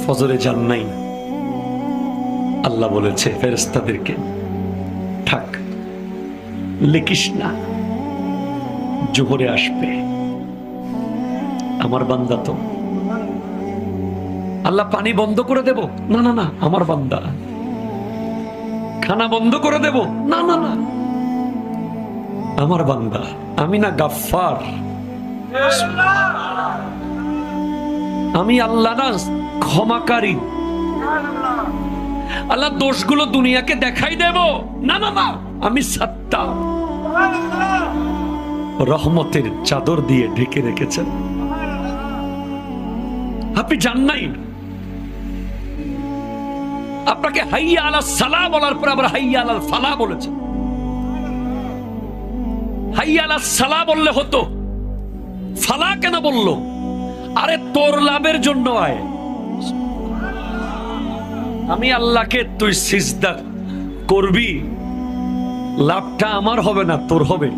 ফজরে যান নাই, আল্লাহ বলেছে ফেরেশতাদেরকে, থাক, লিখিস না, জোহরে আসবে। আমার বান্দা তো। আল্লাহ পানি বন্ধ করে দেব? না না না, আমার বান্দা। খানা বন্ধ করে দেব? না না না, আমার বান্দা। আমি না গাফফার? আমি আল্লাহ না ক্ষমাকারী? আল্লাহ দোষগুলো দুনিয়াকে দেখাই দেব? না না না, আমি সাত্তার। রহমতের চাদর দিয়ে ঢেকে রেখেছেন। আপনি জান নাই? আপনাকে হাইয়া আলাস সালাহ বলার পর আবার হাইয়া আলাল ফালাহ বলেছেন। হাইয়া আলাস সালাহ বললে হতো, ফালাহ কেন বললো? আরে তোর লাভের জন্য আয়। আমি আল্লাহকে তুই সিজদা করবি, লাভটা আমার হবে না, তোর হবে।